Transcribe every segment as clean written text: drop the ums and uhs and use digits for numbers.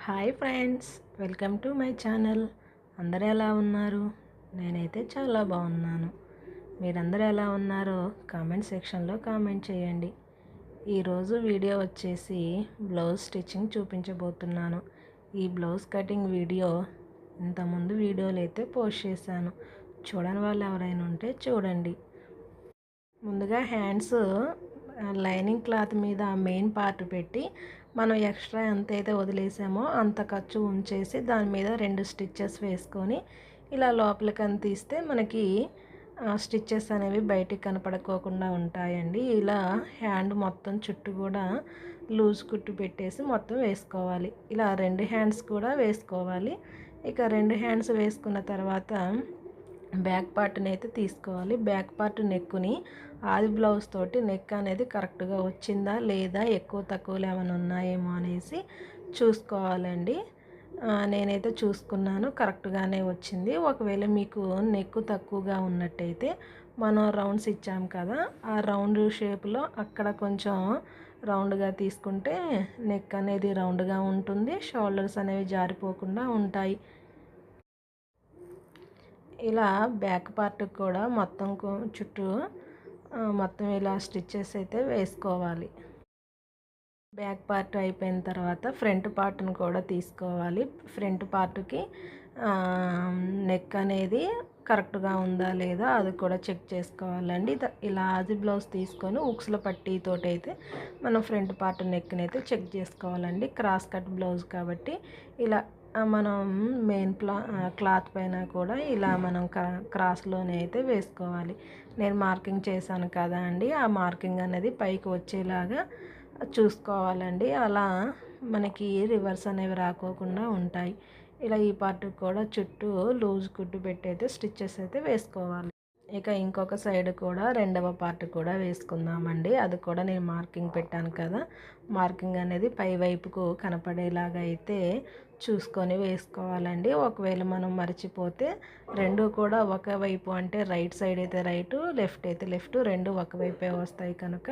Hi friends, welcome to my channel. అందరూ ఎలా ఉన్నారు? నేనైతే చాలా బాగున్నాను. మీరందరూ ఎలా ఉన్నారో కామెంట్ సెక్షన్లో కామెంట్ చేయండి. ఈరోజు వీడియో వచ్చేసి బ్లౌజ్ స్టిచ్చింగ్ చూపించబోతున్నాను. ఈ బ్లౌజ్ కటింగ్ వీడియో ఇంతకుముందు వీడియోలు అయితే పోస్ట్ చేశాను. చూడని వాళ్ళు ఎవరైనా ఉంటే చూడండి. ముందుగా హ్యాండ్స్ లైనింగ్ క్లాత్ మీద మెయిన్ పార్ట్ పెట్టి మనం ఎక్స్ట్రా ఎంతైతే వదిలేసామో అంత ఖర్చు ఉంచేసి దాని మీద 2 స్టిచ్చెస్ వేసుకొని ఇలా లోపలికి తీస్తే మనకి స్టిచ్చెస్ అనేవి బయటికి కనపడకోకుండా ఉంటాయండి. ఇలా హ్యాండ్ మొత్తం చుట్టూ కూడా లూజ్ కుట్టు పెట్టేసి మొత్తం వేసుకోవాలి. ఇలా 2 హ్యాండ్స్ కూడా వేసుకోవాలి. ఇక 2 హ్యాండ్స్ వేసుకున్న తర్వాత బ్యాక్ పార్ట్ని అయితే తీసుకోవాలి. బ్యాక్ పార్ట్ నెక్కుని ఆది బ్లౌజ్ తోటి నెక్ అనేది కరెక్ట్గా వచ్చిందా లేదా, ఎక్కువ తక్కువలు ఏమైనా ఉన్నాయేమో అనేసి చూసుకోవాలండి. నేనైతే చూసుకున్నాను, కరెక్ట్గానే వచ్చింది. ఒకవేళ మీకు నెక్ తక్కువగా ఉన్నట్టయితే మనం రౌండ్స్ ఇచ్చాం కదా, ఆ రౌండ్ షేప్లో అక్కడ కొంచెం రౌండ్గా తీసుకుంటే నెక్ అనేది రౌండ్గా ఉంటుంది, షోల్డర్స్ అనేవి జారిపోకుండా ఉంటాయి. ఇలా బ్యాక్ పార్ట్ కూడా మొత్తం చుట్టూ మొత్తం ఇలా స్టిచ్చెస్ అయితే వేసుకోవాలి. బ్యాక్ పార్ట్ అయిపోయిన తర్వాత ఫ్రంట్ పార్ట్ని కూడా తీసుకోవాలి. ఫ్రంట్ పార్ట్కి నెక్ అనేది కరెక్ట్గా ఉందా లేదా అది కూడా చెక్ చేసుకోవాలండి. ఇలా ఆది బ్లౌజ్ తీసుకొని ఉక్సుల పట్టీతోటి అయితే మనం ఫ్రంట్ పార్ట్ నెక్ని అయితే చెక్ చేసుకోవాలండి. క్రాస్ కట్ బ్లౌజ్ కాబట్టి ఇలా మనం మెయిన్ క్లాత్ పైన కూడా ఇలా మనం క్రాస్లోనే అయితే వేసుకోవాలి. నేను మార్కింగ్ చేశాను కదా అండి, ఆ మార్కింగ్ అనేది పైకి వచ్చేలాగా చూసుకోవాలండి. అలా మనకి రివర్స్ అనేవి రాకోకుండా ఉంటాయి. ఇలా ఈ పార్ట్ కూడా చుట్టూ లూజ్ కుట్టు పెట్టి అయితే స్టిచ్చెస్ అయితే వేసుకోవాలి. ఇక ఇంకొక సైడ్ కూడా రెండవ పార్ట్ కూడా వేసుకుందామండి. అది కూడా నేను మార్కింగ్ పెట్టాను కదా, మార్కింగ్ అనేది పై వైపుకు కనపడేలాగా అయితే చూసుకొని వేసుకోవాలండి. ఒకవేళ మనం మర్చిపోతే రెండు కూడా ఒకవైపు, అంటే రైట్ సైడ్ అయితే రైటు, లెఫ్ట్ అయితే లెఫ్ట్, రెండు ఒకవైపే వస్తాయి కనుక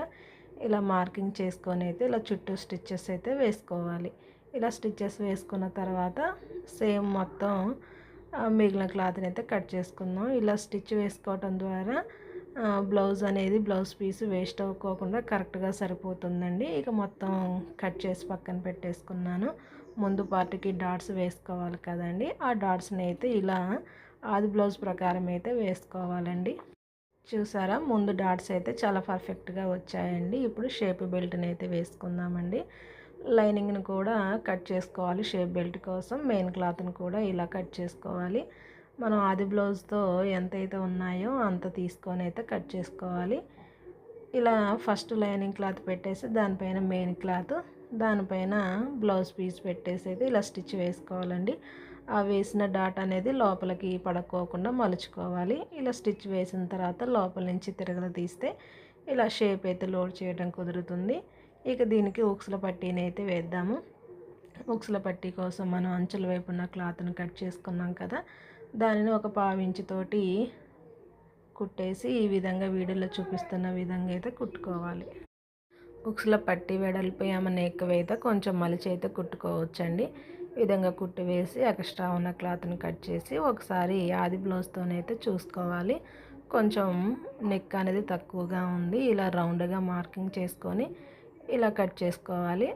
ఇలా మార్కింగ్ చేసుకొని అయితే ఇలా చుట్టూ స్టిచ్చెస్ అయితే వేసుకోవాలి. ఇలా స్టిచ్చెస్ వేసుకున్న తర్వాత సేమ్ మొత్తం మిగిలిన క్లాత్ని అయితే కట్ చేసుకుందాం. ఇలా స్టిచ్ వేసుకోవటం ద్వారా బ్లౌజ్ పీస్ వేస్ట్ అవ్వకోకుండా కరెక్ట్గా సరిపోతుందండి. ఇక మొత్తం కట్ చేసి పక్కన పెట్టేసుకున్నాను. ముందు పార్ట్కి డాట్స్ వేసుకోవాలి కదండి, ఆ డాట్స్ని అయితే ఇలా ఆది బ్లౌజ్ ప్రకారం అయితే వేసుకోవాలండి. చూసారా, ముందు డాట్స్ అయితే చాలా పర్ఫెక్ట్గా వచ్చాయండి. ఇప్పుడు షేప్ బెల్ట్ని అయితే వేసుకుందామండి. లైనింగ్ని కూడా కట్ చేసుకోవాలి. షేప్ బెల్ట్ కోసం మెయిన్ క్లాత్ని కూడా ఇలా కట్ చేసుకోవాలి. మనం ఆది బ్లౌజ్తో ఎంతైతే ఉన్నాయో అంత తీసుకొని అయితే కట్ చేసుకోవాలి. ఇలా ఫస్ట్ లైనింగ్ క్లాత్ పెట్టేసి దానిపైన మెయిన్ క్లాత్, దానిపైన బ్లౌజ్ పీస్ పెట్టేసి అయితే ఇలా స్టిచ్ వేసుకోవాలండి. ఆ వేసిన డాట్ అనేది లోపలికి పడుకోకుండా మలుచుకోవాలి. ఇలా స్టిచ్ వేసిన తర్వాత లోపల నుంచి తిరగలు తీస్తే ఇలా షేప్ అయితే లోడ్ చేయడం కుదురుతుంది. ఇక దీనికి ఉక్సుల పట్టీని అయితే వేద్దాము. ఉక్సుల పట్టీ కోసం మనం అంచుల వైపు ఉన్న క్లాత్ని కట్ చేసుకున్నాం కదా, దానిని ఒక పావించి తోటి కుట్టేసి ఈ విధంగా వీడియోలో చూపిస్తున్న విధంగా అయితే కుట్టుకోవాలి. ఉక్సుల పట్టీ వెడల్పు ఏమన్నా ఎక్కువైతే కొంచెం మలిచి అయితే కుట్టుకోవచ్చండి. ఈ విధంగా కుట్టు వేసి ఎక్స్ట్రా ఉన్న క్లాత్ని కట్ చేసి ఒకసారి ఆది బ్లౌజ్తోనైతే చూసుకోవాలి. కొంచెం నెక్ అనేది తక్కువగా ఉంది, ఇలా రౌండ్గా మార్కింగ్ చేసుకొని ఇలా కట్ చేసుకోవాలి.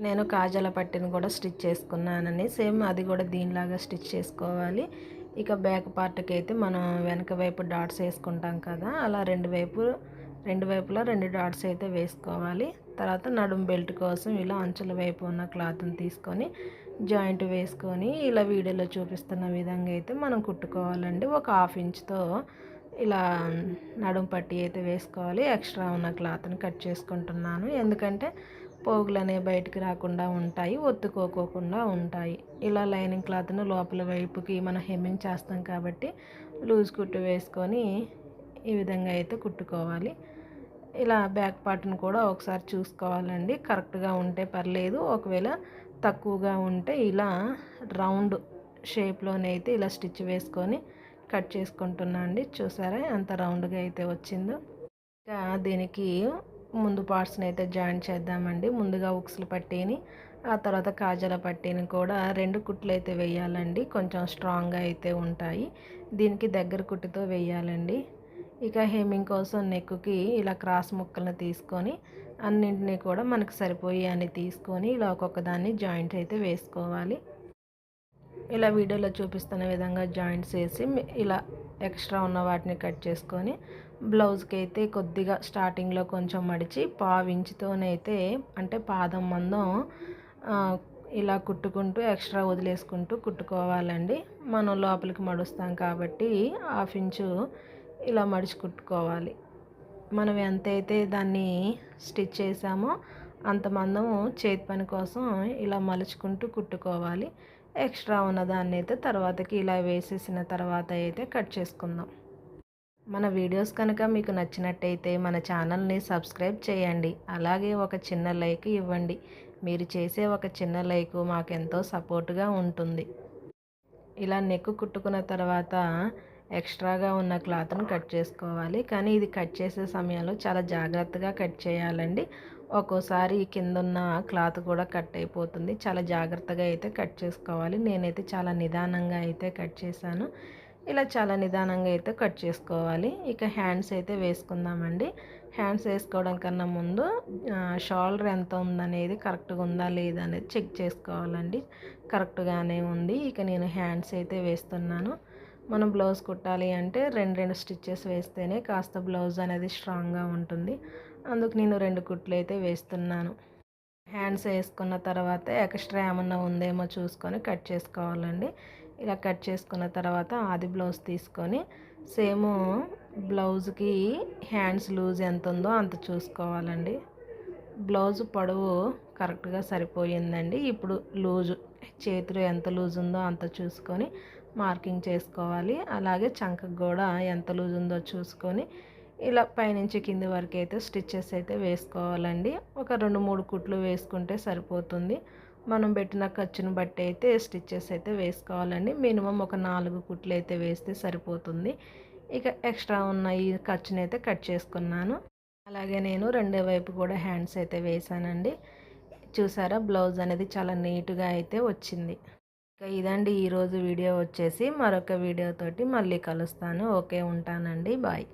నేను కాజాల పట్టీని కూడా స్టిచ్ చేసుకున్నానని, సేమ్ అది కూడా దీనిలాగా స్టిచ్ చేసుకోవాలి. ఇక బ్యాక్ పార్ట్కి అయితే మనం వెనక వైపు డాట్స్ వేసుకుంటాం కదా, అలా రెండు వైపులా 2 డాట్స్ అయితే వేసుకోవాలి. తర్వాత నడుం బెల్ట్ కోసం ఇలా అంచుల వైపు ఉన్న క్లాత్ని తీసుకొని జాయింట్ వేసుకొని ఇలా వీడియోలో చూపిస్తున్న విధంగా అయితే మనం కుట్టుకోవాలండి. ఒక 1/2 ఇంచ్తో ఇలా నడుం పట్టీ అయితే వేసుకోవాలి. ఎక్స్ట్రా ఉన్న క్లాత్ని కట్ చేసుకుంటున్నాను, ఎందుకంటే పోగులు అనేవి బయటికి రాకుండా ఉంటాయి, ఒత్తుకోకుండా ఉంటాయి. ఇలా లైనింగ్ క్లాత్ను లోపల వైపుకి మనం హెమ్మింగ్ చేస్తాం కాబట్టి లూజ్ కుట్టు వేసుకొని ఈ విధంగా అయితే కుట్టుకోవాలి. ఇలా బ్యాక్ పార్ట్ని కూడా ఒకసారి చూసుకోవాలండి, కరెక్ట్గా ఉంటే పర్లేదు. ఒకవేళ తక్కువగా ఉంటే ఇలా రౌండ్ షేప్లోనైతే ఇలా స్టిచ్ వేసుకొని కట్ చేసుకుంటున్నా అండి. చూసారా ఎంత రౌండ్గా అయితే వచ్చిందో. ఇంకా దీనికి ముందు పార్ట్స్ని అయితే జాయిన్ చేద్దామండి. ముందుగా ఉక్సులు పట్టీని ఆ తర్వాత కాజాల పట్టీని కూడా 2 కుట్లు అయితే వేయాలండి. కొంచెం స్ట్రాంగ్గా అయితే ఉంటాయి. దీనికి దగ్గర కుట్టుతో వేయాలండి. ఇక హెమ్మింగ్ కోసం నెక్కుకి ఇలా క్రాస్ ముక్కలను తీసుకొని అన్నింటినీ కూడా మనకు సరిపోయి అని తీసుకొని ఇలా ఒక్కొక్క దాన్ని జాయింట్ అయితే వేసుకోవాలి. ఇలా వీడియోలో చూపిస్తున్న విధంగా జాయింట్స్ వేసి ఇలా ఎక్స్ట్రా ఉన్న వాటిని కట్ చేసుకొని బ్లౌజ్కి అయితే కొద్దిగా స్టార్టింగ్లో కొంచెం మడిచి పావించుతోనైతే అంటే పాదం మందం ఇలా కుట్టుకుంటూ ఎక్స్ట్రా వదిలేసుకుంటూ కుట్టుకోవాలండి. మనం లోపలికి మడుస్తాం కాబట్టి 1/2 ఇంచు ఇలా మడిచి కుట్టుకోవాలి. మనం ఎంతైతే దాన్ని స్టిచ్ చేసామో అంత మందము చేతి పని కోసం ఇలా మలుచుకుంటూ కుట్టుకోవాలి. ఎక్స్ట్రా ఉన్నదాన్ని అయితే తర్వాతకి ఇలా వేసేసిన తర్వాత అయితే కట్ చేసుకుందాం. మన వీడియోస్ కనుక మీకు నచ్చినట్టయితే మన ఛానల్ని సబ్స్క్రైబ్ చేయండి. అలాగే ఒక చిన్న లైక్ ఇవ్వండి. మీరు చేసే ఒక చిన్న లైక్ మాకెంతో సపోర్ట్గా ఉంటుంది. ఇలా నెక్ కుట్టుకున్న తర్వాత ఎక్స్ట్రాగా ఉన్న క్లాత్ను కట్ చేసుకోవాలి. కానీ ఇది కట్ చేసే సమయంలో చాలా జాగ్రత్తగా కట్ చేయాలండి. ఒక్కోసారి కిందున్న క్లాత్ కూడా కట్ అయిపోతుంది. చాలా జాగ్రత్తగా అయితే కట్ చేసుకోవాలి. నేనైతే చాలా నిదానంగా అయితే కట్ చేశాను. ఇలా చాలా నిదానంగా అయితే కట్ చేసుకోవాలి. ఇక హ్యాండ్స్ అయితే వేసుకుందామండి. హ్యాండ్స్ వేసుకోవడం కన్నా ముందు షోల్డర్ ఎంత ఉందనేది కరెక్ట్గా ఉందా లేదా అనేది చెక్ చేసుకోవాలండి. కరెక్ట్గానే ఉంది. ఇక నేను హ్యాండ్స్ అయితే వేస్తున్నాను. మనం బ్లౌజ్ కుట్టాలి అంటే 2 స్టిచ్చెస్ వేస్తేనే కాస్త బ్లౌజ్ అనేది స్ట్రాంగ్గా ఉంటుంది. అందుకు నేను 2 కుట్లు అయితే వేస్తున్నాను. హ్యాండ్స్ వేసుకున్న తర్వాత ఎక్స్ట్రా ఏమన్నా ఉందేమో చూసుకొని కట్ చేసుకోవాలండి. ఇలా కట్ చేసుకున్న తర్వాత ఆది బ్లౌజ్ తీసుకొని సేమ్ బ్లౌజ్కి హ్యాండ్స్ లూజ్ ఎంత ఉందో అంత చూసుకోవాలండి. బ్లౌజ్ పొడవు కరెక్ట్గా సరిపోయిందండి. ఇప్పుడు లూజు చేతులు ఎంత లూజ్ ఉందో అంత చూసుకొని మార్కింగ్ చేసుకోవాలి. అలాగే చంకకు కూడా ఎంత లూజ్ ఉందో చూసుకొని ఇలా పైనుంచి కింది వరకు అయితే స్టిచ్చెస్ అయితే వేసుకోవాలండి. ఒక 2-3 కుట్లు వేసుకుంటే సరిపోతుంది. మనం పెట్టిన ఖర్చును బట్టి అయితే స్టిచ్చెస్ అయితే వేసుకోవాలండి. మినిమం ఒక 4 కుట్లు అయితే వేస్తే సరిపోతుంది. ఇక ఎక్స్ట్రా ఉన్న ఈ ఖర్చుని అయితే కట్ చేసుకున్నాను. అలాగే నేను రెండో వైపు కూడా హ్యాండ్స్ అయితే వేసానండి. చూసారా బ్లౌజ్ అనేది చాలా నీట్గా అయితే వచ్చింది. ఇక ఇదండి ఈరోజు వీడియో వచ్చేసి మరొక వీడియోతోటి మళ్ళీ కలుస్తాను. ఓకే ఉంటానండి. బాయ్.